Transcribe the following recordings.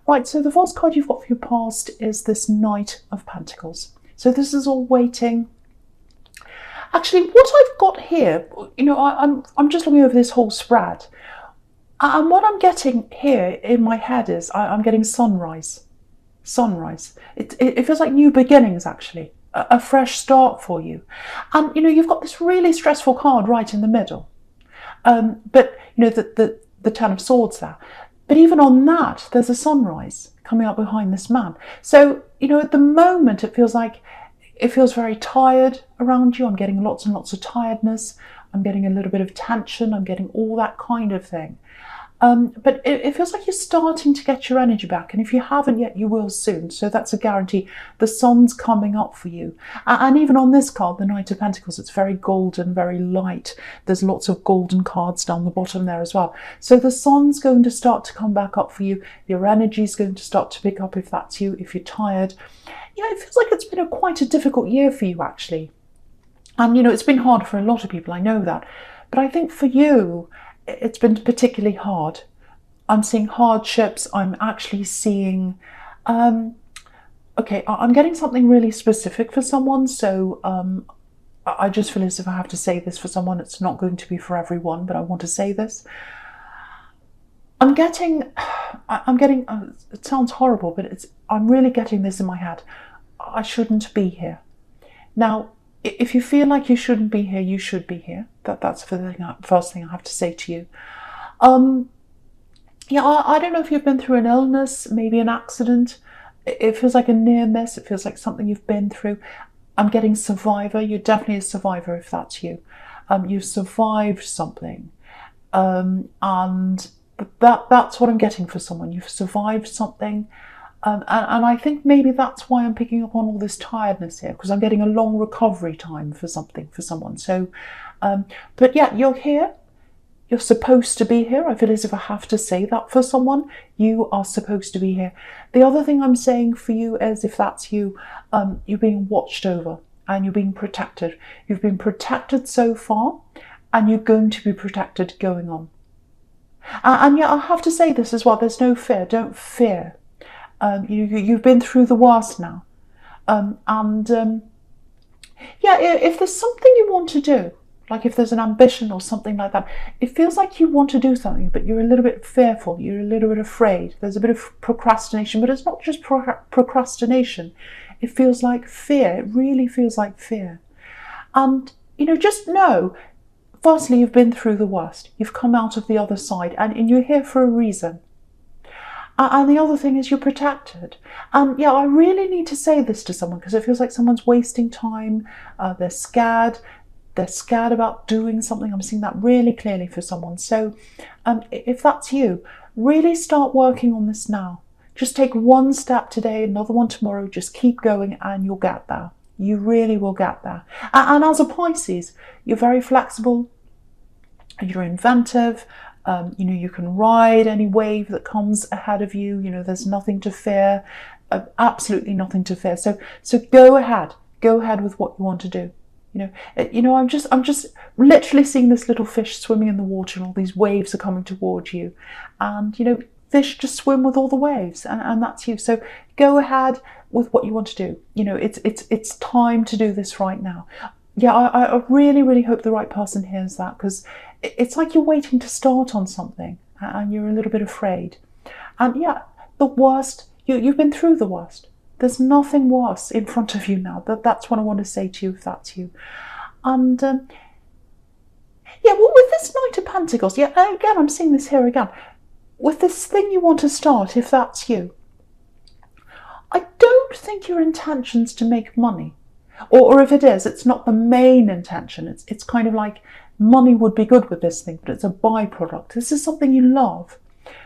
Right, so the first card you've got for your past is this Knight of Pentacles. So this is all waiting. Actually, what I've got here, I'm just looking over this whole spread. And what I'm getting here in my head is I'm getting sunrise. Sunrise. It feels like new beginnings, actually. A fresh start for you. And, you've got this really stressful card right in the middle. But, the Ten of Swords there. But even on that, there's a sunrise coming up behind this man. So, at the moment, it feels very tired around you. I'm getting lots and lots of tiredness. I'm getting a little bit of tension. I'm getting all that kind of thing. But it feels like you're starting to get your energy back. And if you haven't yet, you will soon. So that's a guarantee. The sun's coming up for you. And even on this card, the Knight of Pentacles, it's very golden, very light. There's lots of golden cards down the bottom there as well. So the sun's going to start to come back up for you. Your energy is going to start to pick up if that's you, if you're tired. It feels like it's been quite a difficult year for you, actually. And, it's been hard for a lot of people. I know that. But I think for you, it's been particularly hard. I'm seeing hardships. I'm actually seeing, okay, I'm getting something really specific for someone. So I just feel as if I have to say this for someone. It's not going to be for everyone, but I want to say this. I'm getting, it sounds horrible, but I'm really getting this in my head. I shouldn't be here. Now, if you feel like you shouldn't be here, you should be here. That's the first thing I have to say to you. I don't know if you've been through an illness, maybe an accident. It feels like a near miss. It feels like something you've been through. I'm getting survivor. You're definitely a survivor if that's you. You've survived something. And that's what I'm getting for someone. You've survived something. And I think maybe that's why I'm picking up on all this tiredness here, because I'm getting a long recovery time for someone. So, but yeah, you're here. You're supposed to be here. I feel as if I have to say that for someone. You are supposed to be here. The other thing I'm saying for you is, if that's you, you're being watched over and you're being protected. You've been protected so far, and you're going to be protected going on. And yeah, I have to say this as well. There's no fear. Don't fear. You've been through the worst now. Yeah, if there's something you want to do, like if there's an ambition or something like that, it feels like you want to do something, but you're a little bit fearful, you're a little bit afraid. There's a bit of procrastination, but it's not just procrastination. It feels like fear. It really feels like fear. And, just know, firstly, you've been through the worst. You've come out of the other side, and you're here for a reason. And the other thing is, you're protected. And yeah, I really need to say this to someone, because it feels like someone's wasting time. They're scared. They're scared about doing something. I'm seeing that really clearly for someone. So if that's you, really start working on this now. Just take one step today, another one tomorrow. Just keep going and you'll get there. You really will get there. And as a Pisces, you're very flexible. You're inventive. You can ride any wave that comes ahead of you. There's nothing to fear, absolutely nothing to fear. So go ahead with what you want to do. I'm just literally seeing this little fish swimming in the water, and all these waves are coming towards you. And, fish just swim with all the waves, and that's you. So go ahead with what you want to do. It's time to do this right now. Yeah, I really, really hope the right person hears that, because it's like you're waiting to start on something and you're a little bit afraid. And yeah, the worst, you've been through the worst. There's nothing worse in front of you now. That's what I want to say to you, if that's you. And yeah, well, with this Knight of Pentacles, yeah, again, I'm seeing this here again. With this thing you want to start, if that's you, I don't think your intention's to make money. Or if it is, it's not the main intention. It's kind of like, money would be good with this thing, but it's a byproduct. This is something you love.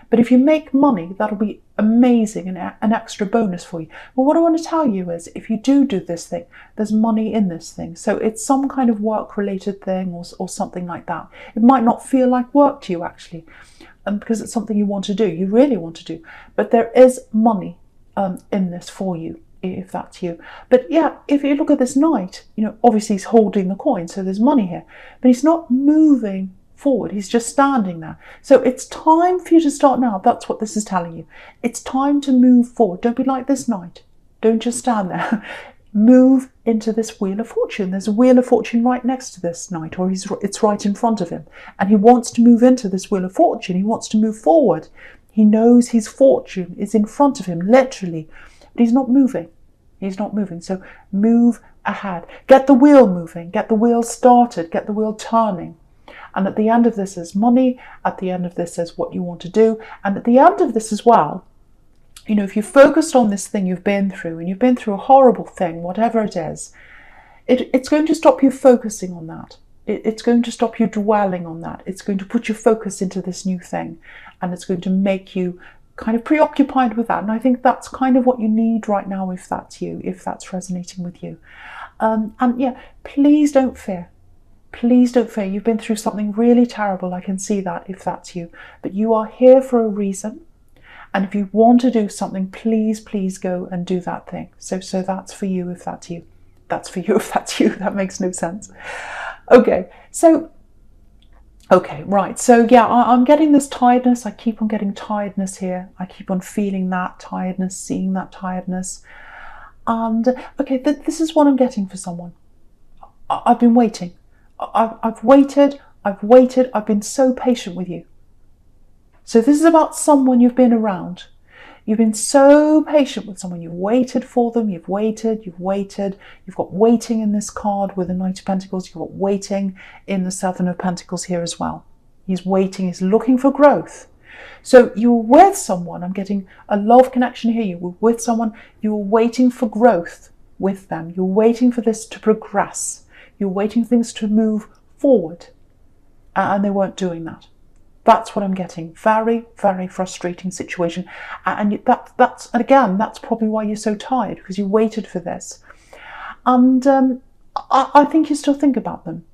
But if you make money, that'll be amazing and an extra bonus for you. But what I want to tell you is, if you do this thing, there's money in this thing. So it's some kind of work-related thing or something like that. It might not feel like work to you, actually, because it's something you want to do. You really want to do. But there is money in this for you, if that's you. But yeah, if you look at this knight, obviously he's holding the coin, so there's money here. But he's not moving forward. He's just standing there. So it's time for you to start now. That's what this is telling you. It's time to move forward. Don't be like this knight. Don't just stand there. Move into this Wheel of Fortune. There's a Wheel of Fortune right next to this knight, or it's right in front of him. And he wants to move into this Wheel of Fortune. He wants to move forward. He knows his fortune is in front of him, literally. But he's not moving. He's not moving. So move ahead. Get the wheel moving. Get the wheel started. Get the wheel turning. And at the end of this is money. At the end of this is what you want to do. And at the end of this as well, you know, if you're focused on this thing you've been through, and you've been through a horrible thing, whatever it is, it's going to stop you focusing on that. It's going to stop you dwelling on that. It's going to put your focus into this new thing, and it's going to make you kind of preoccupied with that. And I think that's kind of what you need right now, if that's you, if that's resonating with you. And yeah, please don't fear. Please don't fear. You've been through something really terrible. I can see that, if that's you. But you are here for a reason. And if you want to do something, please, please go and do that thing. So that's for you, if that's you. That's for you, if that's you. That makes no sense. Okay, right. So yeah, I'm getting this tiredness. I keep on getting tiredness here. I keep on feeling that tiredness, seeing that tiredness. And okay, this is what I'm getting for someone. I've been waiting. I've waited. I've been so patient with you. So this is about someone you've been around. You've been so patient with someone. You've waited for them. You've waited. You've got waiting in this card with the Knight of Pentacles. You've got waiting in the Seven of Pentacles here as well. He's waiting. He's looking for growth. So you're with someone. I'm getting a love connection here. You were with someone. You were waiting for growth with them. You're waiting for this to progress. You're waiting for things to move forward. And they weren't doing that. That's what I'm getting. Very, very frustrating situation. And that's probably why you're so tired, because you waited for this. And I think you still think about them.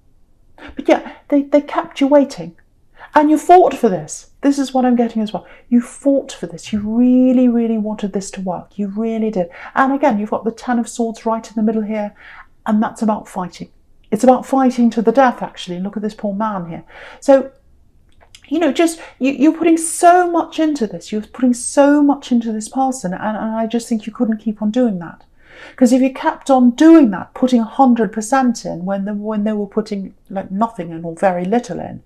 But yeah, they kept you waiting. And you fought for this. This is what I'm getting as well. You fought for this. You really, really wanted this to work. You really did. And again, you've got the Ten of Swords right in the middle here. And that's about fighting. It's about fighting to the death, actually. Look at this poor man here. So, you know, just you're putting so much into this. You're putting so much into this person, and I just think you couldn't keep on doing that. Because if you kept on doing that, putting 100% in when they were putting like nothing in or very little in,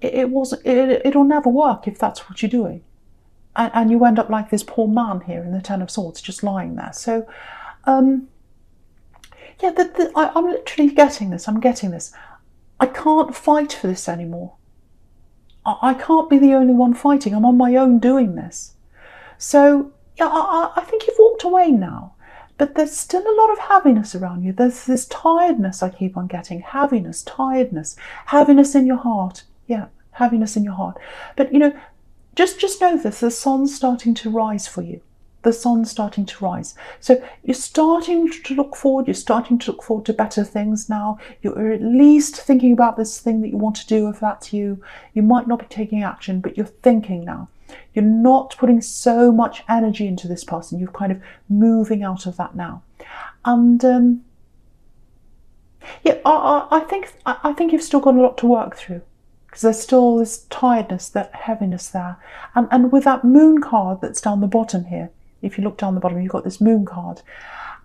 it'll never work if that's what you're doing, and you end up like this poor man here in the Ten of Swords, just lying there. So, yeah, I'm literally getting this. I'm getting this. I can't fight for this anymore. I can't be the only one fighting. I'm on my own doing this. So, yeah, I think you've walked away now. But there's still a lot of heaviness around you. There's this tiredness I keep on getting. Heaviness, tiredness, heaviness in your heart. Yeah, heaviness in your heart. But, you know, just know this. The sun's starting to rise for you. The sun's starting to rise. So you're starting to look forward. You're starting to look forward to better things now. You're at least thinking about this thing that you want to do, if that's you. You might not be taking action, but you're thinking now. You're not putting so much energy into this person. You're kind of moving out of that now. And yeah, I think you've still got a lot to work through, because there's still this tiredness, that heaviness there. And with that moon card that's down the bottom here, if you look down the bottom, you've got this moon card.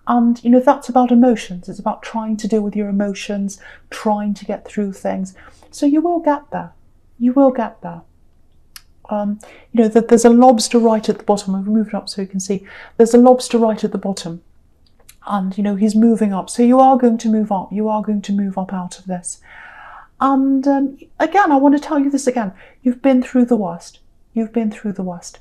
And, you know, that's about emotions. It's about trying to deal with your emotions, trying to get through things. So you will get there. You will get there. You know, there's a lobster right at the bottom. I've moved it up so you can see. There's a lobster right at the bottom. And, you know, he's moving up. So you are going to move up. You are going to move up out of this. And again, I want to tell you this again. You've been through the worst. You've been through the worst.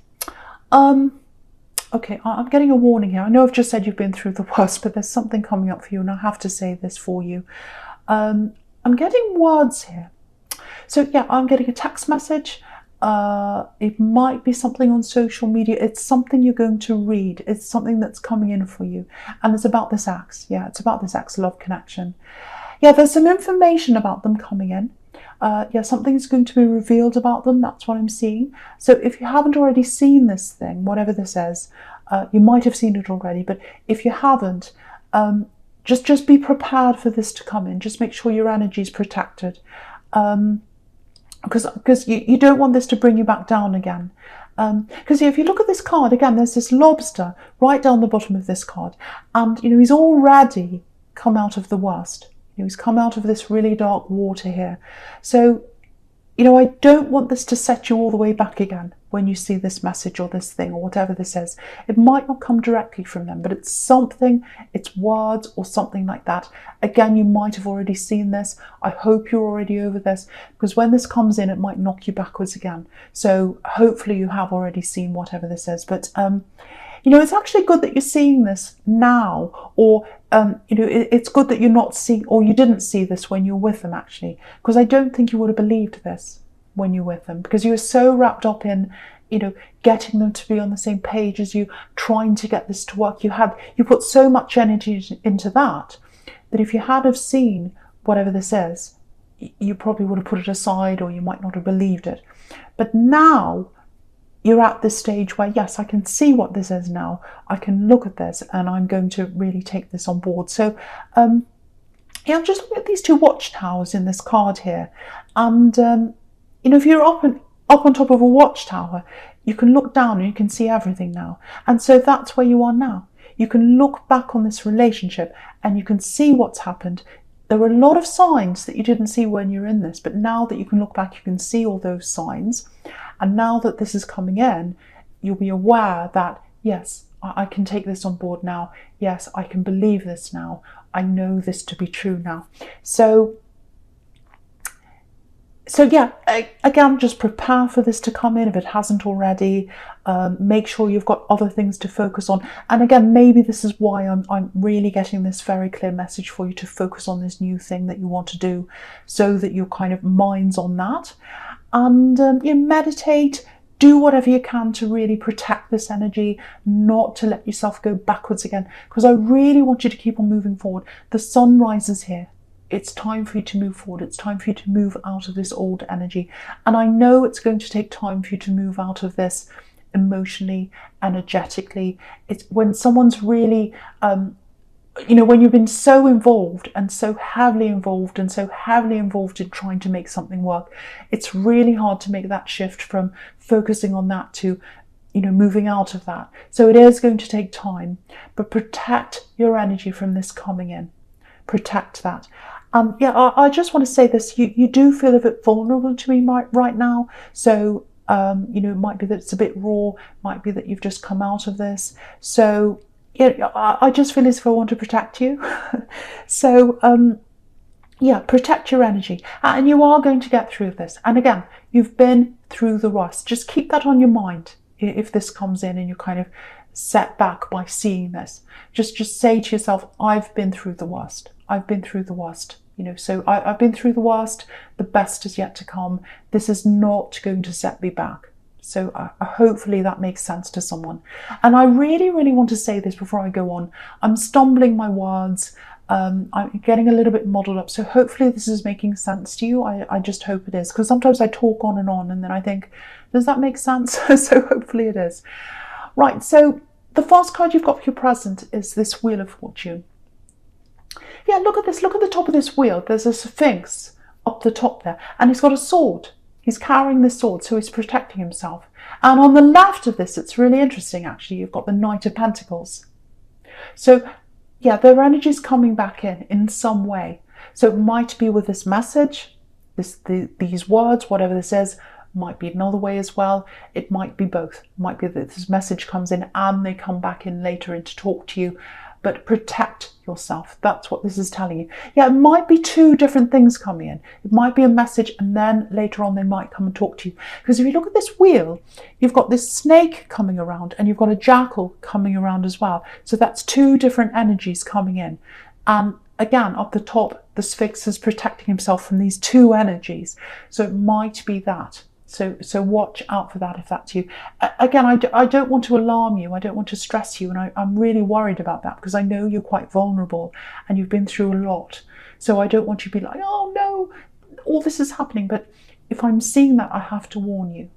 Okay, I'm getting a warning here. I know I've just said you've been through the worst, but there's something coming up for you, and I have to say this for you. I'm getting words here. So yeah, I'm getting a text message. It might be something on social media. It's something you're going to read. It's something that's coming in for you. And it's about this ex. Yeah, it's about this ex-love connection. Yeah, there's some information about them coming in. Yeah, something's going to be revealed about them. That's what I'm seeing. So if you haven't already seen this thing, whatever this is, you might have seen it already. But if you haven't, just be prepared for this to come in. Just make sure your energy is protected. because you don't want this to bring you back down again. Because if you look at this card again, there's this lobster right down the bottom of this card, and he's already come out of the worst. He's come out of this really dark water here. So I don't want this to set you all the way back again when you see this message or this thing or whatever this is. It might not come directly from them, but it's something, it's words or something like that. Again, you might have already seen this. I hope you're already over this, because when this comes in, it might knock you backwards again. So hopefully you have already seen whatever this is. But it's actually good that you're seeing this now, or it's good that you're not seeing, or you didn't see this when you were with them, actually, because I don't think you would have believed this when you're with them, because you were so wrapped up in getting them to be on the same page as you, trying to get this to work. You put so much energy into that if you had have seen whatever this is, you probably would have put it aside, or you might not have believed it. But now you're at this stage where, yes, I can see what this is now. I can look at this and I'm going to really take this on board. So, I'm just looking at these two watchtowers in this card here. And, if you're up on top of a watchtower, you can look down and you can see everything now. And so that's where you are now. You can look back on this relationship and you can see what's happened. There were a lot of signs that you didn't see when you're in this, but now that you can look back, you can see all those signs. And now that this is coming in, you'll be aware that, yes, I can take this on board now. Yes, I can believe this now. I know this to be true now. So yeah, again, just prepare for this to come in if it hasn't already. Make sure you've got other things to focus on. And again, maybe this is why I'm really getting this very clear message for you to focus on this new thing that you want to do, so that your kind of mind's on that. And you meditate, do whatever you can to really protect this energy, not to let yourself go backwards again, because I really want you to keep on moving forward. The sun rises here. It's time for you to move forward. It's time for you to move out of this old energy. And I know it's going to take time for you to move out of this emotionally, energetically. It's when someone's really, when you've been so involved and so heavily involved and so heavily involved in trying to make something work, it's really hard to make that shift from focusing on that to, moving out of that. So it is going to take time, but protect your energy from this coming in. Protect that. I just want to say this, you do feel a bit vulnerable to me right now. So, it might be that it's a bit raw, might be that you've just come out of this. So, I just feel as if I want to protect you. So, protect your energy. And you are going to get through this. And again, you've been through the worst. Just keep that on your mind if this comes in and you're kind of set back by seeing this. Just say to yourself, I've been through the worst. I've been through the worst. So I've been through the worst. The best is yet to come. This is not going to set me back. So hopefully that makes sense to someone. And I really, really want to say this before I go on. I'm stumbling my words. I'm getting a little bit muddled up. So hopefully this is making sense to you. I just hope it is. Because sometimes I talk on and then I think, does that make sense? So hopefully it is. Right, so the first card you've got for your present is this Wheel of Fortune. Yeah, look at this. Look at the top of this wheel. There's a Sphinx up the top there. And he's got a sword. He's carrying this sword, so he's protecting himself. And on the left of this, it's really interesting, actually. You've got the Knight of Pentacles. So, yeah, their energy's coming back in some way. So it might be with this message, these words, whatever this is. Might be another way as well. It might be both. It might be that this message comes in and they come back in later and to talk to you. But protect yourself. That's what this is telling you. Yeah, it might be two different things coming in. It might be a message and then later on they might come and talk to you. Because if you look at this wheel, you've got this snake coming around and you've got a jackal coming around as well. So that's two different energies coming in. And again, up the top, the Sphinx is protecting himself from these two energies. So it might be that. So watch out for that if that's you. Again, I don't want to alarm you. I don't want to stress you. And I'm really worried about that because I know you're quite vulnerable and you've been through a lot. So I don't want you to be like, oh no, all this is happening. But if I'm seeing that, I have to warn you.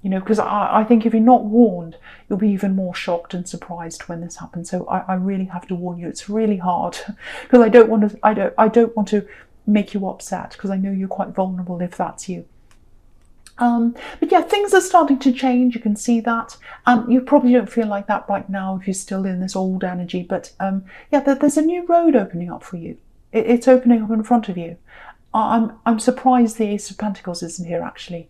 Because I think if you're not warned, you'll be even more shocked and surprised when this happens. So I really have to warn you. It's really hard because I don't want to make you upset because I know you're quite vulnerable if that's you. But yeah, things are starting to change. You can see that. You probably don't feel like that right now if you're still in this old energy. But yeah, there's a new road opening up for you. It's opening up in front of you. I'm surprised the Ace of Pentacles isn't here actually.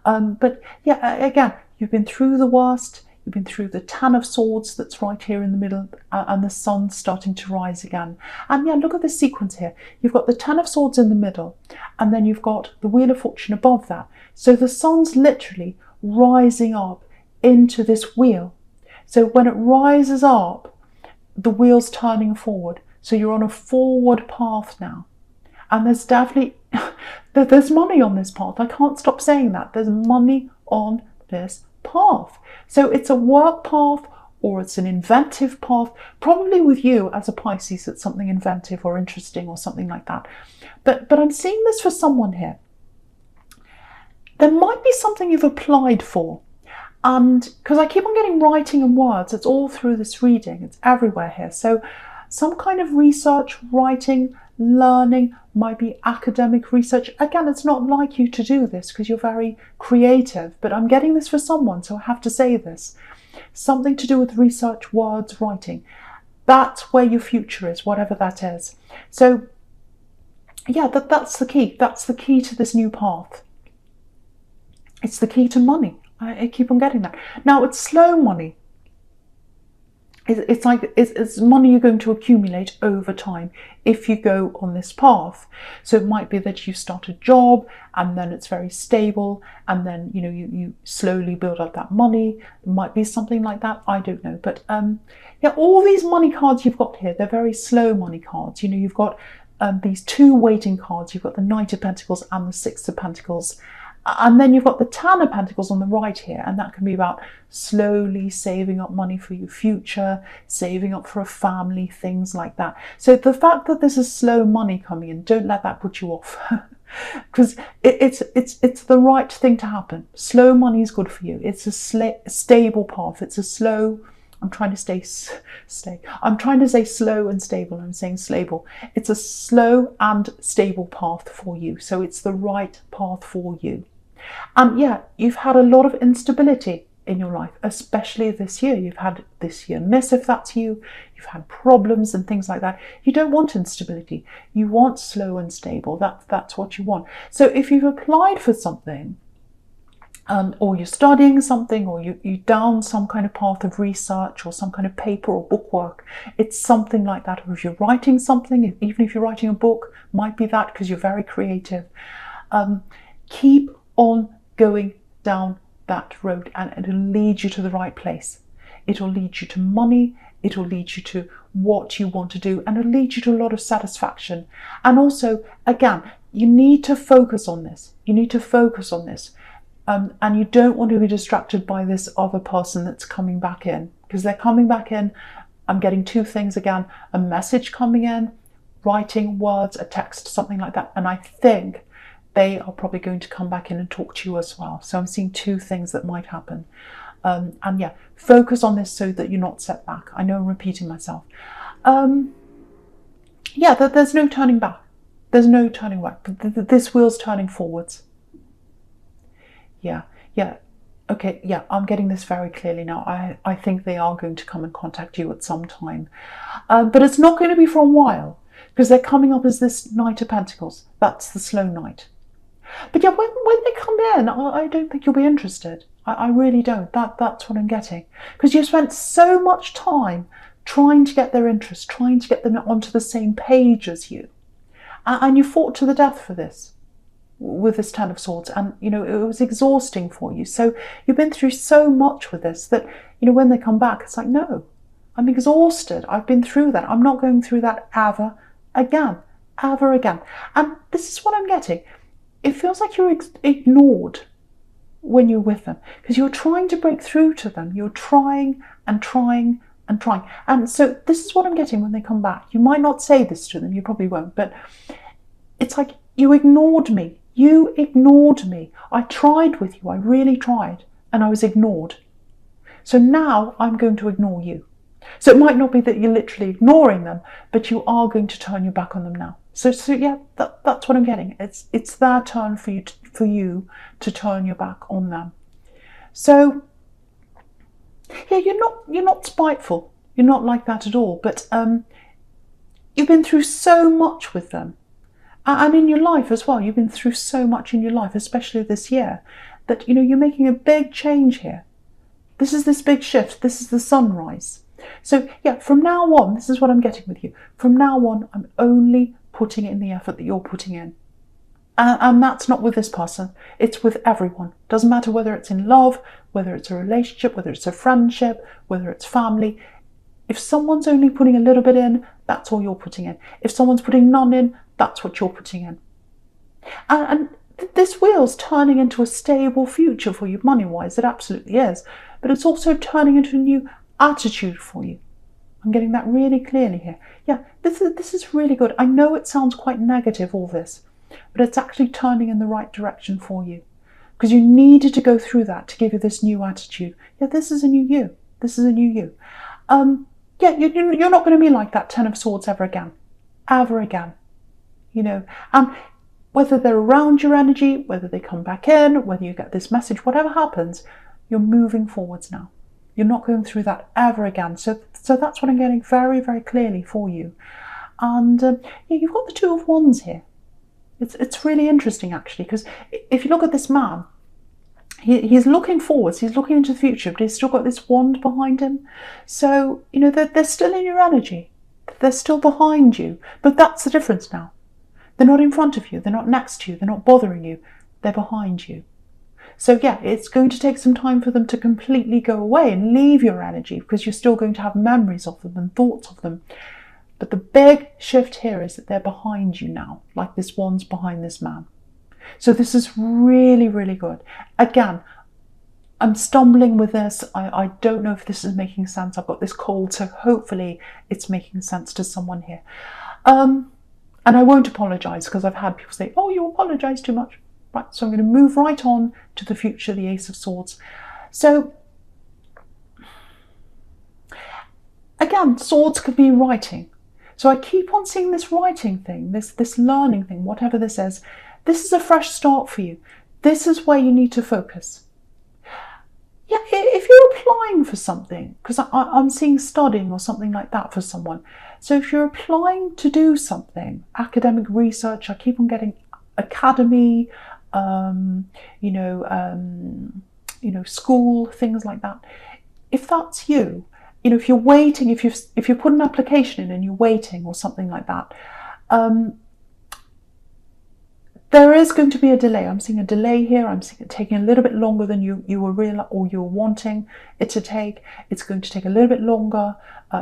But yeah, again, you've been through the worst. You've been through the Ten of Swords that's right here in the middle, and the sun's starting to rise again. And yeah, look at this sequence here. You've got the Ten of Swords in the middle, and then you've got the Wheel of Fortune above that. So the sun's literally rising up into this wheel. So when it rises up, the wheel's turning forward. So you're on a forward path now. And there's definitely, there's money on this path. I can't stop saying that. There's money on this path. So it's a work path or it's an inventive path. Probably with you as a Pisces, it's something inventive or interesting or something like that. But I'm seeing this for someone here. There might be something you've applied for. And because I keep on getting writing and words, it's all through this reading. It's everywhere here. So some kind of research, writing, learning, might be academic research. Again, it's not like you to do this because you're very creative, but I'm getting this for someone, so I have to say this. Something to do with research, words, writing. That's where your future is, whatever that is. So yeah, that's the key. That's the key to this new path. It's the key to money. I keep on getting that. Now, it's slow money. It's like it's money you're going to accumulate over time if you go on this path. So it might be that you start a job and then it's very stable, and then you slowly build up that money. It might be something like that. I don't know, but yeah, all these money cards you've got here, they're very slow money cards. You've got these two waiting cards. You've got the Knight of Pentacles and the Six of Pentacles. And then you've got the Ten of Pentacles on the right here, and that can be about slowly saving up money for your future, saving up for a family, things like that. So the fact that there's a slow money coming in, don't let that put you off, because it's the right thing to happen. Slow money is good for you. It's a stable path. It's a slow. I'm trying to I'm trying to say slow and stable. I'm saying stable. It's a slow and stable path for you. So it's the right path for you. And yeah, you've had a lot of instability in your life, especially this year. You've had this year miss, if that's you. You've had problems and things like that. You don't want instability. You want slow and stable. That's what you want. So if you've applied for something, or you're studying something, or you down some kind of path of research or some kind of paper or bookwork, it's something like that. Or if you're writing something, even if you're writing a book, might be that because you're very creative. Keep on going down that road, and it'll lead you to the right place. It'll lead you to money. It'll lead you to what you want to do, and it'll lead you to a lot of satisfaction. And also, again, you need to focus on this. You need to focus on this. And you don't want to be distracted by this other person that's coming back in, because they're coming back in. I'm getting two things again: a message coming in, writing, words, a text, something like that. And I think they are probably going to come back in and talk to you as well. So I'm seeing two things that might happen. And yeah, focus on this so that you're not set back. I know I'm repeating myself. Yeah, there's no turning back. There's no turning back. This wheel's turning forwards. Yeah. Okay, yeah, I'm getting this very clearly now. I think they are going to come and contact you at some time. But it's not going to be for a while, because they're coming up as this Knight of Pentacles. That's the slow knight. But yeah, when they come in, I don't think you'll be interested. I really don't. That's what I'm getting. Because you spent so much time trying to get their interest, trying to get them onto the same page as you. And you fought to the death for this, with this Ten of Swords. And, it was exhausting for you. So you've been through so much with this that, when they come back, it's like, no, I'm exhausted. I've been through that. I'm not going through that ever again. And this is what I'm getting. It feels like you're ignored when you're with them, because you're trying to break through to them. You're trying and trying and trying. And so this is what I'm getting when they come back. You might not say this to them, you probably won't, but it's like, you ignored me. You ignored me. I tried with you. I really tried, and I was ignored. So now I'm going to ignore you. So it might not be that you're literally ignoring them, but you are going to turn your back on them now. So yeah, that's what I'm getting. It's their turn for for you to turn your back on them. So yeah, you're not spiteful. You're not like that at all. But you've been through so much with them. And in your life as well, you've been through so much in your life, especially this year, that, you're making a big change here. This is this big shift. This is the sunrise. So yeah, from now on, this is what I'm getting with you. From now on, I'm only putting in the effort that you're putting in. And that's not with this person. It's with everyone. Doesn't matter whether it's in love, whether it's a relationship, whether it's a friendship, whether it's family. If someone's only putting a little bit in, that's all you're putting in. If someone's putting none in, that's what you're putting in. And this wheel's turning into a stable future for you money-wise. It absolutely is. But it's also turning into a new attitude for you. I'm getting that really clearly here. Yeah, this is really good. I know it sounds quite negative, all this, but it's actually turning in the right direction for you. Because you needed to go through that to give you this new attitude. Yeah, this is a new you. This is a new you. Yeah, you're not going to be like that Ten of Swords ever again. Ever again. And whether they're around your energy, whether they come back in, whether you get this message, whatever happens, you're moving forwards now. You're not going through that ever again. So that's what I'm getting very, very clearly for you. And yeah, you've got the Two of Wands here. It's really interesting, actually, because if you look at this man, he's looking forwards, he's looking into the future, but he's still got this wand behind him. So, they're still in your energy. They're still behind you. But that's the difference now. They're not in front of you. They're not next to you. They're not bothering you. They're behind you. So yeah, it's going to take some time for them to completely go away and leave your energy, because you're still going to have memories of them and thoughts of them. But the big shift here is that they're behind you now, like this wand's behind this man. So this is really, really good. Again, I'm stumbling with this. I don't know if this is making sense. I've got this cold, so hopefully it's making sense to someone here. And I won't apologise, because I've had people say, oh, you apologise too much. Right, so I'm going to move right on to the future, the Ace of Swords. So, again, swords could be writing. So I keep on seeing this writing thing, this learning thing, whatever this is. This is a fresh start for you. This is where you need to focus. Yeah, if you're applying for something, because I'm seeing studying or something like that for someone. So if you're applying to do something, academic research, I keep on getting academy, school, things like that. If that's you, if you're waiting, if you put an application in and you're waiting or something like that, there is going to be a delay. I'm seeing a delay here. I'm seeing it taking a little bit longer than you were real or you were wanting it to take. It's going to take a little bit longer.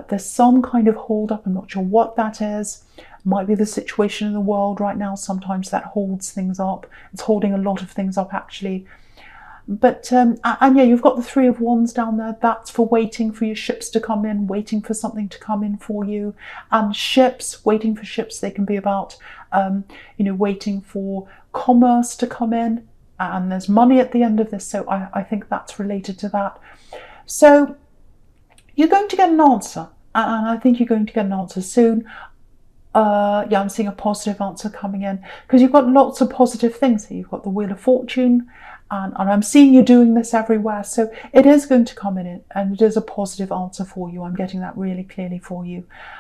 There's some kind of hold up. I'm not sure what that is. Might be the situation in the world right now. Sometimes that holds things up. It's holding a lot of things up, actually. But and yeah, you've got the Three of Wands down there. That's for waiting for your ships to come in, waiting for something to come in for you. And ships, waiting for ships, they can be about waiting for commerce to come in, and there's money at the end of this. So I think that's related to that. So you're going to get an answer, and I think you're going to get an answer soon. Yeah, I'm seeing a positive answer coming in, because you've got lots of positive things here. You've got the Wheel of Fortune, and I'm seeing you doing this everywhere. So it is going to come in, and it is a positive answer for you. I'm getting that really clearly for you.